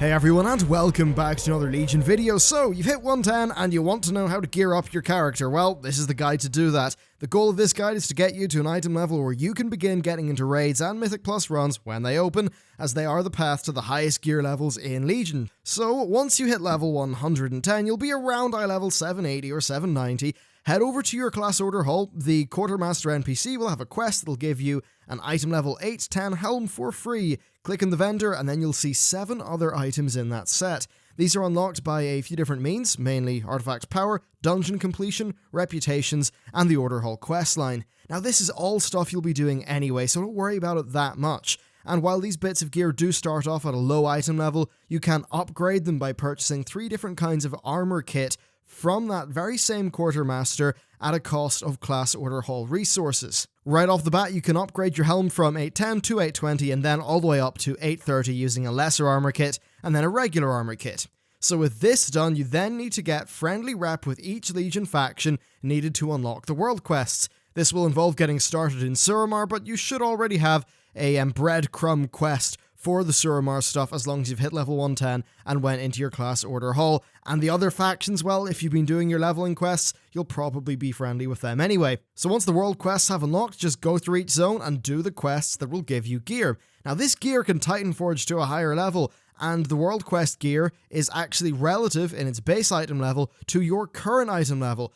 Hey everyone, and welcome back to another Legion video. So, you've hit 110 and you want to know how to gear up your character. Well, this is the guide to do that. The goal of this guide is to get you to an item level where you can begin getting into raids and Mythic Plus runs when they open, as they are the path to the highest gear levels in Legion. So, once you hit level 110, you'll be around iLvl 780 or 790. Head over to your class order hall. The Quartermaster NPC will have a quest that'll give you an item level 810 helm for free. Click in the vendor and then you'll see 7 other items in that set. These are unlocked by a few different means, mainly artifact power, dungeon completion, reputations, and the order hall questline. Now this is all stuff you'll be doing anyway, so don't worry about it that much. And while these bits of gear do start off at a low item level, you can upgrade them by purchasing 3 different kinds of armor kit from that very same Quartermaster at a cost of class order hall resources. Right off the bat, you can upgrade your helm from 810 to 820 and then all the way up to 830 using a lesser armor kit and then a regular armor kit. So with this done, you then need to get friendly rep with each Legion faction needed to unlock the world quests. This will involve getting started in Suramar, but you should already have a breadcrumb quest for the Suramar stuff as long as you've hit level 110 and went into your class order hall. And the other factions, well, if you've been doing your leveling quests, you'll probably be friendly with them anyway. So once the world quests have unlocked, just go through each zone and do the quests that will give you gear. Now this gear can Titan Forge to a higher level, and the world quest gear is actually relative in its base item level to your current item level.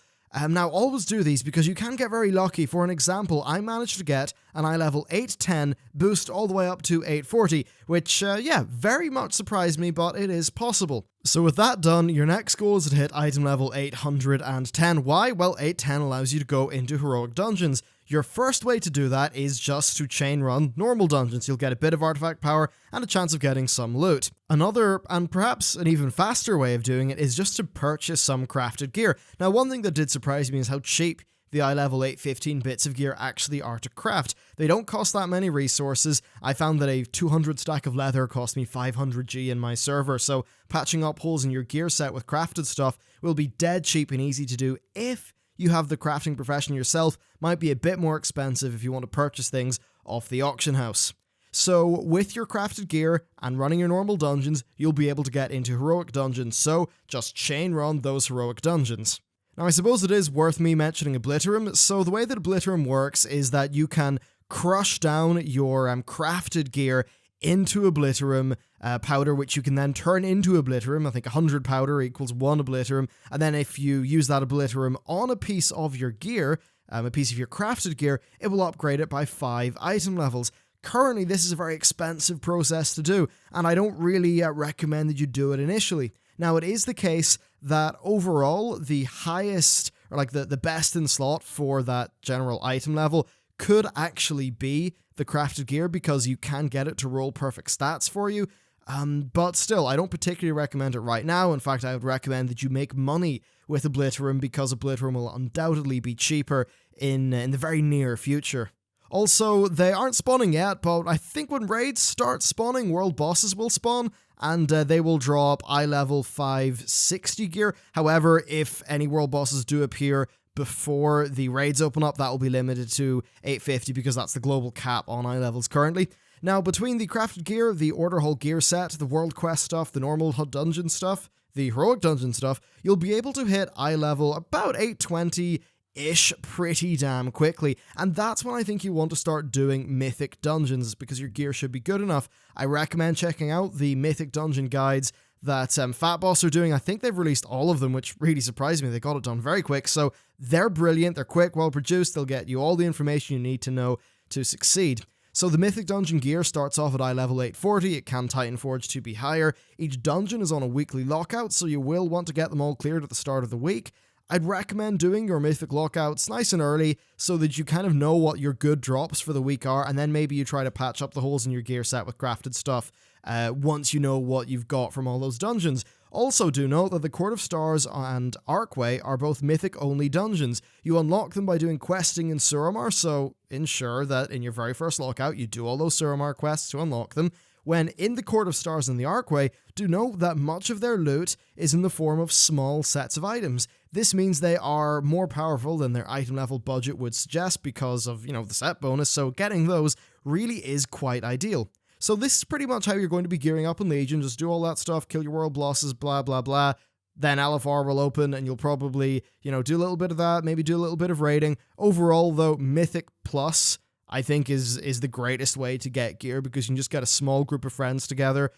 Now always do these because you can get very lucky. For an example, I managed to get an iLvl 810 boost all the way up to 840, which, very much surprised me, but it is possible. So with that done, your next goal is to hit item level 810. Why? Well, 810 allows you to go into heroic dungeons. Your first way to do that is just to chain run normal dungeons. You'll get a bit of artifact power and a chance of getting some loot. Another, and perhaps an even faster way of doing it, is just to purchase some crafted gear. Now, one thing that did surprise me is how cheap the iLvl 815 bits of gear actually are to craft. They don't cost that many resources. I found that a 200 stack of leather cost me 500G in my server, so patching up holes in your gear set with crafted stuff will be dead cheap and easy to do if you have the crafting profession yourself. Might be a bit more expensive if you want to purchase things off the auction house. So with your crafted gear and running your normal dungeons, you'll be able to get into heroic dungeons, so just chain run those heroic dungeons. Now I suppose it is worth me mentioning Obliterum. So the way that Obliterum works is that you can crush down your crafted gear into Obliterum powder, which you can then turn into Obliterum. I think 100 powder equals 1 Obliterum, and then if you use that Obliterum on a piece of your gear, a piece of your crafted gear, it will upgrade it by 5 item levels. Currently, this is a very expensive process to do, and I don't really recommend that you do it initially. Now, it is the case that overall, the highest, or like the best in slot for that general item level could actually be the crafted gear, because you can get it to roll perfect stats for you. But still, I don't particularly recommend it right now. In fact, I would recommend that you make money with Obliterum, because Obliterum will undoubtedly be cheaper in the very near future. Also, they aren't spawning yet, but I think when raids start spawning, world bosses will spawn, and they will drop iLvl 560 gear. However, if any world bosses do appear before the raids open up, that will be limited to 850, because that's the global cap on iLvls currently. Now, between the crafted gear, the order hall gear set, the world quest stuff, the normal dungeon stuff, the heroic dungeon stuff, you'll be able to hit iLvl about 820-ish pretty damn quickly, and that's when I think you want to start doing Mythic Dungeons, because your gear should be good enough. I recommend checking out the Mythic Dungeon guides that Fat Boss are doing. I think they've released all of them, which really surprised me. They got it done very quick, so they're brilliant, they're quick, well produced, they'll get you all the information you need to know to succeed. So the Mythic Dungeon gear starts off at iLvl 840, it can Titan Forge to be higher. Each dungeon is on a weekly lockout, so you will want to get them all cleared at the start of the week. I'd recommend doing your Mythic lockouts nice and early so that you kind of know what your good drops for the week are, and then maybe you try to patch up the holes in your gear set with crafted stuff once you know what you've got from all those dungeons. Also do note that the Court of Stars and Archway are both Mythic-only dungeons. You unlock them by doing questing in Suramar, so ensure that in your very first lockout you do all those Suramar quests to unlock them. When in the Court of Stars and the Archway, do note that much of their loot is in the form of small sets of items. This means they are more powerful than their item level budget would suggest because of, the set bonus, so getting those really is quite ideal. So this is pretty much how you're going to be gearing up in Legion. Just do all that stuff, kill your world bosses, blah, blah, blah. Then iLvl will open and you'll probably, do a little bit of that, maybe do a little bit of raiding. Overall, though, Mythic Plus, I think, is the greatest way to get gear because you can just get a small group of friends together,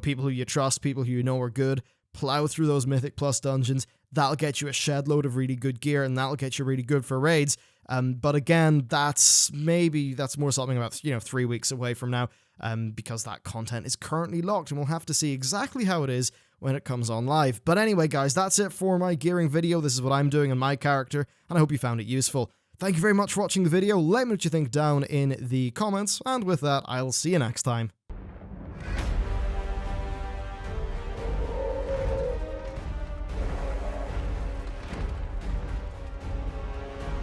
people who you trust, people who you know are good, plow through those Mythic Plus dungeons. That'll get you a shed load of really good gear and that'll get you really good for raids. But again, that's more something about, 3 weeks away from now, because that content is currently locked and we'll have to see exactly how it is when it comes on live. But anyway, guys, that's it for my gearing video. This is what I'm doing in my character, and I hope you found it useful. Thank you very much for watching the video. Let me know what you think down in the comments, and with that, I'll see you next time.